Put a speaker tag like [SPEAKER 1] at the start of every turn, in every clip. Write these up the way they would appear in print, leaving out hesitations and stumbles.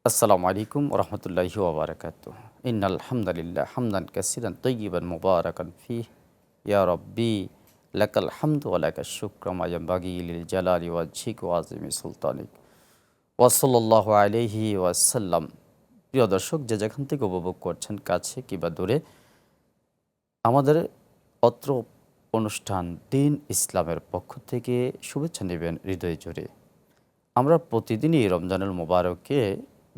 [SPEAKER 1] আসসালামু আলাইকুম রহমতুল্লাহি ওবরাকাত। ইন্নাল হামদালিল্লাহ হামদান কাসিরান তৈয়িবান মুবারাকান ফিহ ইয়া রব্বি লাকাল হামদু ওয়া লাকাশ শুকরু মা ইয়ানবাগি লিল জালালি ওয়াজহিকা ওয়া আযিমি সুলতানিক ওয়া সাল্লাল্লাহু আলাইহি ওয়াসাল্লাম। প্রিয় দর্শক, যে যেখান থেকে উপভোগ করছেন কাছে কিংবা দূরে, আমাদের অত্র অনুষ্ঠান দিন ইসলামের পক্ষ থেকে শুভেচ্ছা নেবেন হৃদয় জুড়ে। আমরা প্রতিদিনই রমজানুল মোবারকে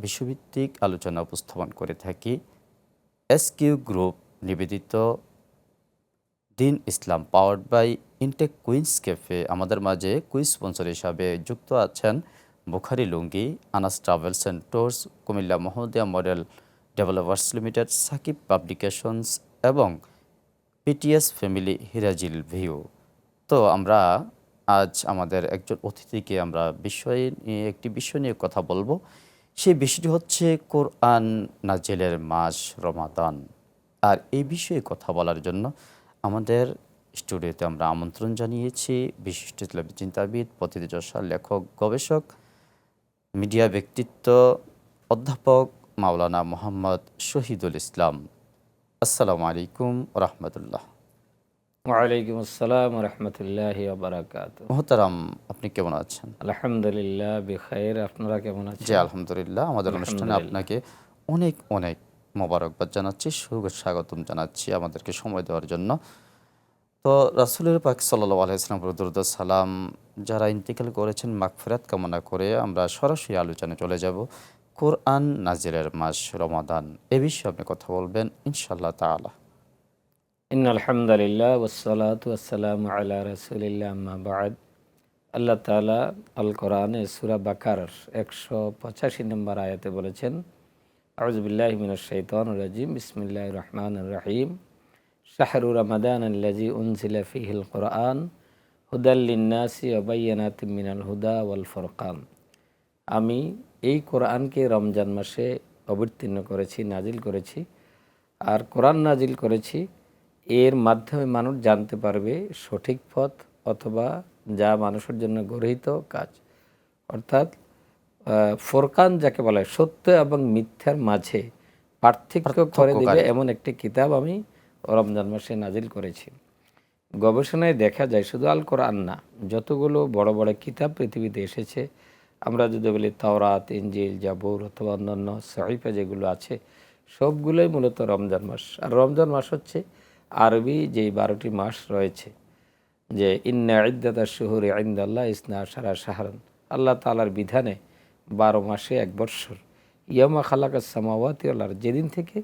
[SPEAKER 1] বিশ্বভিত্তিক আলোচনা উপস্থাপন করে থাকি। এসকিউ গ্রুপ নিবেদিত দিন ইসলাম powered by Intech Queens cafe. আমাদের মাঝে কুইজ স্পন্সর হিসাবে যুক্ত আছেন বুখারি লুঙ্গি, Anas travels and tours, Comilla মহোদয়া model developers limited, Sakib publications এবং পিটিএস ফ্যামিলি হিরাজিল ভিউ। তো আমরা আজ আমাদের একজন অতিথিকে আমরা একটি বিষয় নিয়ে কথা বলবো। সেই বিষয়টি হচ্ছে কোরআন নাজিলের মাস রমাদান। আর এই বিষয়ে কথা বলার জন্য আমাদের স্টুডিওতে আমরা আমন্ত্রণ জানিয়েছি বিশিষ্ট ইসলামী চিন্তাবিদ, প্রথিতযশা, লেখক, গবেষক, মিডিয়া ব্যক্তিত্ব, অধ্যাপক মাওলানা মোহাম্মদ শহীদুল ইসলাম। আসসালামু আলাইকুম রহমতুল্লাহ।
[SPEAKER 2] ওয়ালাইকুম আসসালাম রহমতুল্লাহি ওয়া বারাকাতুহু।
[SPEAKER 1] মোহতারাম, আপনি কেমন আছেন?
[SPEAKER 2] আলহামদুলিল্লাহ বিখাইর। আপনারা কেমন আছেন?
[SPEAKER 1] জি আলহামদুলিল্লাহ। আমাদের অনুষ্ঠানে আপনাকে অনেক অনেক মোবারকবাদ জানাচ্ছি, স্বাগতম জানাচ্ছি আমাদেরকে সময় দেওয়ার জন্য। তো রাসূলের পাক সাল্লাল্লাহু আলাইহি ওয়াসাল্লাম দরুদ ও সালাম যারা ইন্তেকাল করেছেন মাগফিরাত কামনা করে আমরা সরাসরি আলোচনায় চলে যাব। কোরআন নাজিলের মাস রমাদান, এ বিষয়ে আপনি কথা বলবেন ইনশাআল্লাহ তাআলা।
[SPEAKER 2] ইন্নাল হামদুলিল্লাহ ওয়াসসালাতু ওয়াসসালামু আলা রাসূলিল্লাহ আম্মা বা'দ। আল্লাহ তাআলা আল কোরআনে সূরা বাকারার 185 নম্বর আয়াতে বলেছেন, আউযু বিল্লাহি মিনাশ শাইতানির রাজিম, বিসমিল্লাহির রহমানির রহিম, শাহরু রমাদানাল্লাযী উনজিলা ফীহিল কুরআন হুদাল লিন-নাসি ওয়া বায়্যিনাতিম মিনাল হুদা ওয়াল ফুরকান। আমি এই কোরআনকে রমজান মাসে অবতীর্ণ করেছি, নাজিল করেছি। আর কোরআন নাজিল করেছি, এর মাধ্যমে মানুষ জানতে পারবে সঠিক পথ অথবা যা মানুষের জন্য গৃহীত কাজ। অর্থাৎ ফোরকান যাকে বলা হয়, সত্য এবং মিথ্যার মাঝে পার্থক্য করে দেবে এমন একটি কিতাব আমি রমজান মাসে নাজিল করেছি। গবেষণায় দেখা যায় শুধু আল কোরআন না, যতগুলো বড় বড় কিতাব পৃথিবীতে এসেছে, আমরা যদি বলি তাওরাত, ইনজিল, জাবুর অথবা অন্যান্য সহিফা যেগুলো আছে, সবগুলোই মূলত রমজান মাস। আর রমজান মাস হচ্ছে আরবি যেই 12টি মাস রয়েছে, যে ইন্না ইদ্দাতাশ শুহুরি ইনদাল্লাহ ইসনা আশারা শাহরান, আল্লাহ তাআলার বিধানে 12 মাসে 1 বৎসর। ইয়ামা খালাকাস সামাওয়াতি ওয়াল আরদ, যেদিন থেকে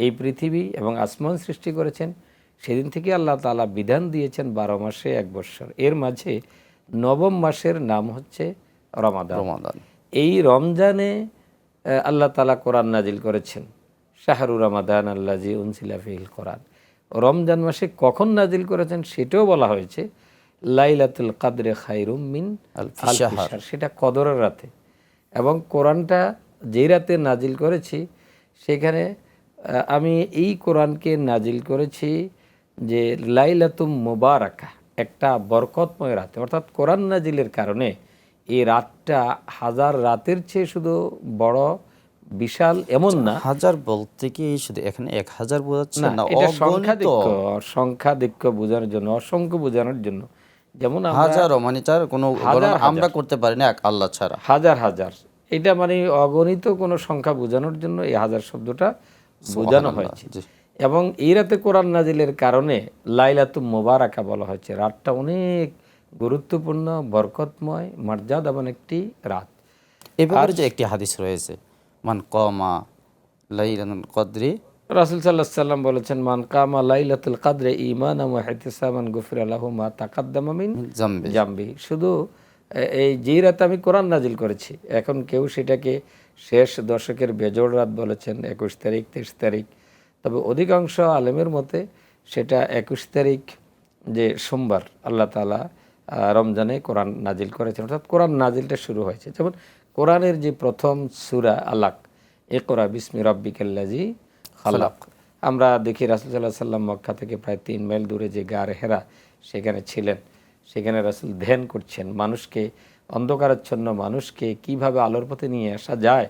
[SPEAKER 2] এই পৃথিবী এবং আসমান সৃষ্টি করেছেন সেদিন থেকে আল্লাহ তাআলা বিধান দিয়েছেন 12 মাসে 1 বৎসর। এর মাঝে 9ম মাসের নাম হচ্ছে রমাদান। এই রমজানে আল্লাহ তাআলা কোরআন নাজিল করেছেন। শাহরু রমাদান আল্লাযী উনজিলা ফীহিল কোরআন। রমজান মাসে কখন নাজিল করেছেন সেটাও বলা হয়েছে, লাইলাতুল কদরে খায়রুম মিন আলফি শাহর, সেটা কদরের রাতে। এবং কোরআনটা যেই রাতে নাজিল করেছি, সেখানে আমি এই কোরআনকে নাজিল করেছি যে লাইলাতুম মুবারাকা, একটা বরকতময় রাতে। অর্থাৎ কোরআন নাজিলের কারণে এই রাতটা 1000 রাতের চেয়ে শুধু বড় বিশাল এমন না।
[SPEAKER 1] হাজার বলতে কি শুধু এখানে 1000 বোঝাচ্ছে না,
[SPEAKER 2] এটা সংখ্যাধিক্য বোঝানোর জন্য, অসংখ্য বোঝানোর জন্য। যেমন
[SPEAKER 1] হাজার মানে তার কোনো গণনা আমরা করতে পারি না এক আল্লাহ ছাড়া।
[SPEAKER 2] হাজার হাজার, এটা মানে অগণিত কোনো সংখ্যা বোঝানোর জন্য এই হাজার শব্দটা বোঝানো হয়েছে। এবং এই রাতে কোরআন নাজিলের কারণে লাইলাতুম মুবারাকা বলা হয়েছে। রাতটা অনেক গুরুত্বপূর্ণ, বরকতময়, মর্যাদাবান একটি রাত।
[SPEAKER 1] এবারে যে একটি হাদিস রয়েছে, মান কামা লাইলাতুল কদরি,
[SPEAKER 2] রাসূল সাল্লাল্লাহু আলাইহি সাল্লাম বলেছেন, মান কামা লাইলাতুল কদরে ঈমানান ওয়া ইহতিসাবান গুফিরা লাহু মা তাকাদ্দামা মিন জামবি। শুধু এই যেই রাতে আমি কোরআন নাজিল করেছি, এখন কেউ সেটাকে শেষ দশকের বেজোড় রাত বলেছেন, 21 তারিখ, 23 তারিখ। তবে অধিকাংশ আলেমের মতে সেটা 21 তারিখ, যে সোমবার আল্লাহ তাআলা রমজানে কোরআন নাজিল করেছেন। অর্থাৎ কোরআন নাজিলটা শুরু হয়েছে। যেমন কোরআনের যে প্রথম সূরা আলাক, ইকরা বিসমি রাব্বিকাল্লাযী খালাক, আমরা দেখি রাসূল সাল্লাল্লাহু আলাইহি সাল্লাম মক্কা থেকে প্রায় 3 মাইল দূরে যে গার হেরা সেখানে ছিলেন। সেখানে রাসূল ধ্যান করছেন, মানুষকে, অন্ধকারাচ্ছন্ন মানুষকে কিভাবে আলোর পথে নিয়ে আসা যায়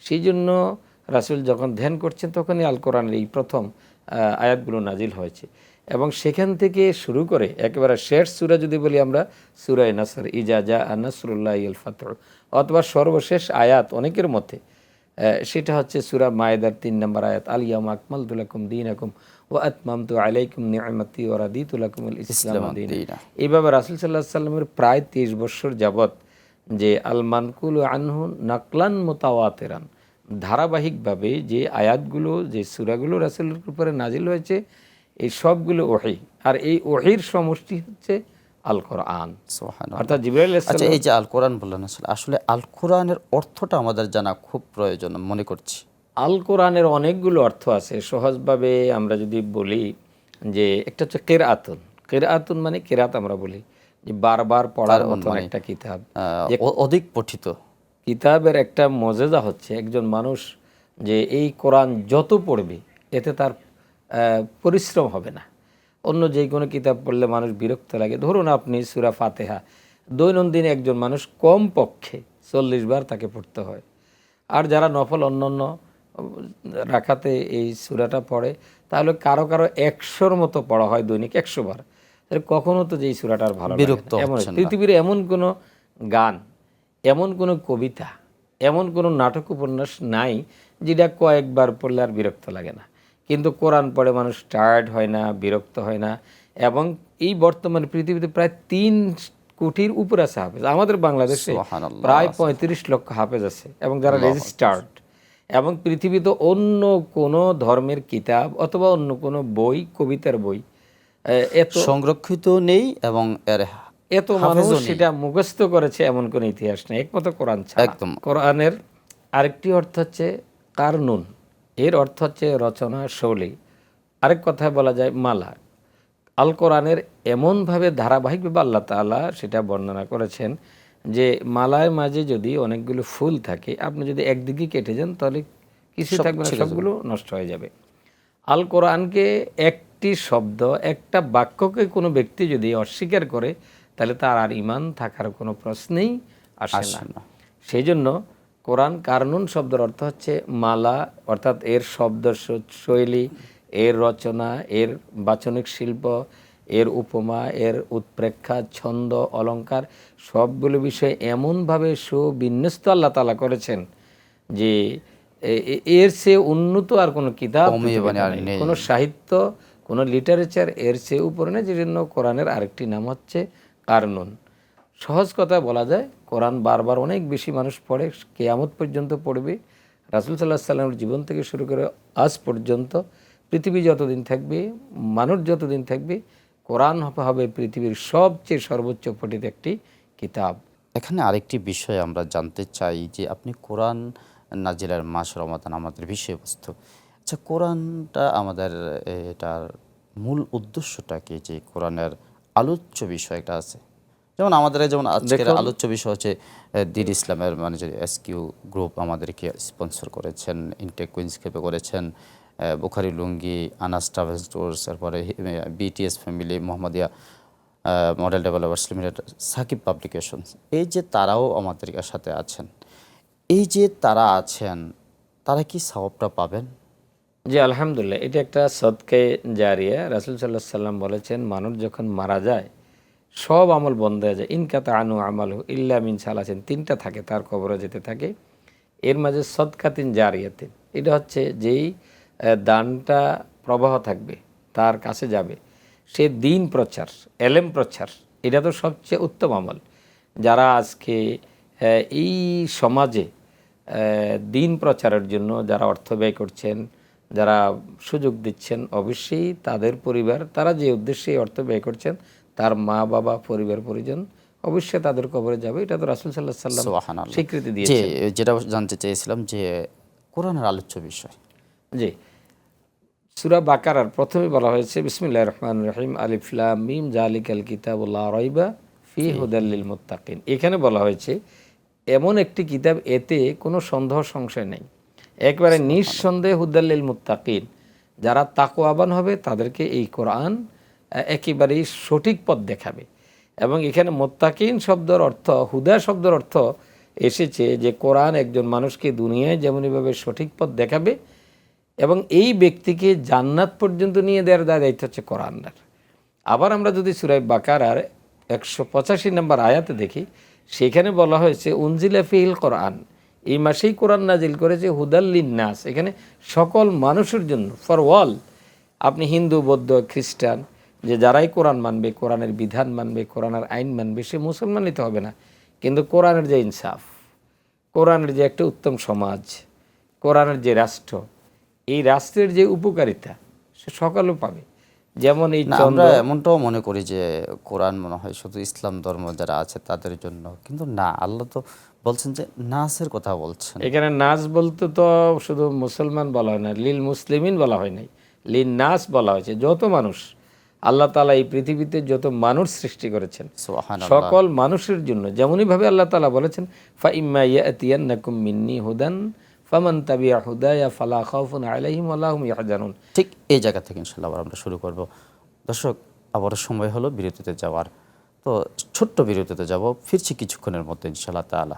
[SPEAKER 2] সেই জন্য রাসূল যখন ধ্যান করছেন তখনই আল কোরআনের এই প্রথম আয়াতগুলো নাজিল হয়েছে। এবং সেখান থেকে শুরু করে একেবারে শেষ সূরা যদি বলি আমরা, সূরা নাসর, ইজা জা নাসরুল্লাহি ওয়াল ফাতহ, অথবা সর্বশেষ আয়াত অনেকের মতে সেটা হচ্ছে সূরা মায়েদার ৩ নম্বর আয়াত, আল ইয়াউমা আকমালতু লাকুম দীনাকুম ওয়া আতমামতু আলাইকুম নি'মাতি ওয়া রাদিতু লাকুমুল ইসলাম দীনা। এইভাবে রাসূল সাল্লাল্লাহু আলাইহি সাল্লামের প্রায় ৩০ বছর যাবত যে আল মানকুলু আনহু নাকলান মুতাওয়াতিরান, ধারাবাহিকভাবে যে আয়াতগুলো, যে সূরাগুলো রাসূলের উপরে নাজিল হয়েছে, এই সবগুলো ওহী। আর এই ওহীর সমষ্টি হচ্ছে আল কোরআন, অর্থাৎ জিবরাইল আলাইহিস সালাম।
[SPEAKER 1] এই যে আল কোরআন বললেন, আসলে আল কোরআনের অর্থটা আমাদের জানা খুব প্রয়োজন মনে করছি।
[SPEAKER 2] আল কোরআনের অনেকগুলো অর্থ আছে। সহজভাবে আমরা যদি বলি যে একটা হচ্ছে কেরাতুন। কেরাতুন মানে কেরাত আমরা বলি যে বারবার পড়ার মতো একটা কিতাব,
[SPEAKER 1] অধিক পঠিত
[SPEAKER 2] কিতাবের একটা মজেজা হচ্ছে একজন মানুষ যে এই কোরআন যত পড়বে এতে তার পরিশ্রম হবে না। অন্য যে কোনো কিতাব পড়লে মানুষ বিরক্ত লাগে। ধরুন আপনি সূরা ফাতিহা দৈনন্দিন একজন মানুষ কম পক্ষে 40 বার তাকে পড়তে হয়। আর যারা নফল অন্যান্য রাকাতে এই সূরাটা পড়ে, তাহলে কারো কারো 100-র মতো পড়া হয় দৈনিক 100 বার। তাহলে কখনো তো যে এই সূরাটার ভালো লাগে না। এমন পৃথিবীর এমন কোনো গান, এমন কোনো কবিতা, এমন কোনো নাটক উপন্যাস নাই যেটা কয়েকবার পড়লে আর বিরক্ত লাগে না। কিন্তু কোরআন পড়ে মানুষ টায়ার্ড হয় না, বিরক্ত হয় না। এবং এই বর্তমানে পৃথিবীতে প্রায় 3 কোটির উপরে আছে হাফেজ। আমাদের বাংলাদেশে প্রায় 35 লক্ষ হাফেজ আছে এবং যারা রেজিস্টার্ড। এবং পৃথিবীতে অন্য কোনো ধর্মের কিতাব অথবা অন্য কোনো বই, কবিতার বই এত
[SPEAKER 1] সংরক্ষিত নেই এবং
[SPEAKER 2] এত মানুষ সেটা মুখস্থ করেছে এমন কোনো ইতিহাস নেই, একমাত্র কোরআন ছাড়া।
[SPEAKER 1] একদম।
[SPEAKER 2] কোরআনের আরেকটি অর্থ হচ্ছে কারনুন, এর অর্থ হচ্ছে রচনা শৈলী। আরেক কথায় বলা যায় মালা। আল কোরআনের এমনভাবে ধারাবাহিকভাবে আল্লাহ তাআলা সেটা বর্ণনা করেছেন যে মালায় মাঝে যদি অনেকগুলো ফুল থাকে, আপনি যদি একদিকে কেটে যান তাহলে কিছু থাকবে না, সবগুলো নষ্ট হয়ে যাবে। আল কোরআনকে একটি শব্দ, একটা বাক্যকে কোনো ব্যক্তি যদি অস্বীকার করে তাহলে তার আর ঈমান থাকার কোনো প্রশ্নেই আসে না। সেই জন্য কোরআন কারনুন শব্দের অর্থ হচ্ছে মালা, অর্থাৎ এর শব্দ শৈলী, এর রচনা, এর বাচনিক শিল্প, এর উপমা, এর উৎপ্রেক্ষা, ছন্দ, অলঙ্কার, সবগুলো বিষয় এমনভাবে সুবিন্যস্ত আল্লাহ তাআলা করেছেন যে এর চেয়ে উন্নত আর কোনো কিতাব, কোনো সাহিত্য, কোনো লিটারেচার এর চেয়ে উপরে নেই। যেজন্য কোরআনের আরেকটি নাম হচ্ছে কারনুন। সহজ কথা বলা যায়, কোরআন বারবার অনেক বেশি মানুষ পড়ে, কিয়ামত পর্যন্ত পড়বে। রাসূল সাল্লাল্লাহু আলাইহি সাল্লামের জীবন থেকে শুরু করে আজ পর্যন্ত পৃথিবী যতদিন থাকবে, মানুষ যতদিন থাকবে, কোরআন হবে পৃথিবীর সবচেয়ে সর্বোচ্চ পঠিত একটি কিতাব।
[SPEAKER 1] এখানে আরেকটি বিষয় আমরা জানতে চাই যে আপনি কোরআন নাজিলের মাস রমাদান আমাদের বিষয়বস্তু। আচ্ছা, কোরআনটা আমাদের এটার মূল উদ্দেশ্যটা কি? যে কোরআনের আলোচ্য বিষয় একটা আছে, যেমন আমাদের যেমন আজকের আলোচ্য বিষয় হচ্ছে দ্বীন ইসলামের মানে যে এসকিউ গ্রুপ আমাদেরকে স্পন্সর করেছেন, ইনটেক কুইন্সকেপে করেছেন, বুখারি লুঙ্গি, আনাস ট্রাভেল স্টোর্স, তারপরে BTS family, Mohammadia model developers limited, Sakib publications, এই যে তারাও আমাদের সাথে আছেন, এই যে তারা আছেন, তারা কি সওয়াবটা পাবেন?
[SPEAKER 2] জি, আলহামদুলিল্লাহ, এটা একটা সদকায়ে জারিয়া। রাসূল সাল্লাল্লাহু আলাইহি সাল্লাম বলেছেন, মানুষ যখন মারা যায় সব আমল বন্ধ হয়ে যায়। ইনকাতা আনু আমালহু ইল্লা মিন সালাসিন, 3টা থাকে তার কবরে যেতে থাকে। এর মাঝে সদকাতিন জারিয়াতিন, এটা হচ্ছে যেই দানটা প্রবাহ থাকবে তার কাছে যাবে, সে দিন প্রচার, এলেম প্রচার, এটা তো সবচেয়ে উত্তম আমল। যারা আজকে এই সমাজে দিন প্রচারের জন্য যারা অর্থ ব্যয় করছেন, যারা সুযোগ দিচ্ছেন, অবশ্যই তাদের পরিবার, তারা যে উদ্দেশ্যে অর্থ ব্যয় করছেন, তার মা বাবা, পরিবার পরিজন অবশ্যই তাদের কবরে যাবে। এটা তো রাসূল সাল্লাল্লাহু আলাইহি সাল্লাম স্বীকৃতি দিয়েছেন।
[SPEAKER 1] যেটা জানতে চেয়েছিলাম যে কোরআনের আলোচ্য বিষয়।
[SPEAKER 2] জি, সূরা বাকারার প্রথমে বলা হয়েছে বিসমিল্লাহির রহমানির রহিম, আলিফ লাম মিম যালিকাল কিতাবু লা রাইবা ফিহি হুদাল লিল মুত্তাকিন। এখানে বলা হয়েছে এমন একটি কিতাব, এতে কোনো সন্দেহ সংশয় নেই, একবারে নিঃসন্দেহে হুদাল লিল মুত্তাকিন, যারা তাকওয়াবান হবে তাদেরকে এই কোরআন একেবারেই সঠিক পথ দেখাবে। এবং এখানে মুত্তাকিন শব্দের অর্থ, হুদা শব্দের অর্থ, এসেছে যে কোরআন একজন মানুষকে দুনিয়ায় যেমনইভাবে সঠিক পথ দেখাবে এবং এই ব্যক্তিকে জান্নাত পর্যন্ত নিয়ে দেওয়ার দায়িত্ব হচ্ছে কোরআনের। আবার আমরা যদি সূরা বাকারার 185 নম্বর আয়াতে দেখি, সেখানে বলা হয়েছে উনজিলা ফিহিল কোরআন, এই মাসেই কোরআন নাজিল করেছে হুদাল্লিন নাস, এখানে সকল মানুষের জন্য, ফর অল। আপনি হিন্দু, বৌদ্ধ, খ্রিস্টান, যে যারাই কোরআন মানবে, কোরআনের বিধান মানবে, কোরআনের আইন মানবে, সে মুসলমান নিতে হবে না, কিন্তু কোরআনের যে ইনসাফ, কোরআনের যে একটা উত্তম সমাজ, কোরআনের যে রাষ্ট্র, এই রাষ্ট্রের যে উপকারিতা সে সকলে পাবে। যেমন এই
[SPEAKER 1] না, আমরা এমনটাও মনে করি যে কোরআন মনে হয় শুধু ইসলাম ধর্ম যারা আছে তাদের জন্য, কিন্তু না, আল্লাহ তো বলছেন যে নাসের কথা বলছেন।
[SPEAKER 2] এখানে নাস বলতে তো শুধু মুসলমান বলা হয় না, লিল মুসলিমিন বলা হয় নাই, লিন নাস বলা হয়েছে। যত মানুষ, আল্লাহ তাআলা এই পৃথিবীতে যত মানুষ সৃষ্টি করেছেন
[SPEAKER 1] সুবহানাল্লাহ।
[SPEAKER 2] সকল মানুষের জন্য, যেমনইভাবে আল্লাহ তাআলা বলেছেন ফা ইম্মা ইয়াতিয়ান্নাকুম মিন্নি হুদান ফামান তাবিআ হুদায়া ফালা খাউফুন আলাইহিম ওয়ালা হুম ইয়াহজানুন।
[SPEAKER 1] ঠিক এই জায়গা থেকে ইনশাআল্লাহ আবার আমরা শুরু করব। দর্শক, আবারও সময় হলো বিরতিতে যাওয়ার, তো ছোট্ট বিরতিতে যাব, ফিরছি কিছুক্ষণের মধ্যে ইনশাআল্লাহ তাআলা।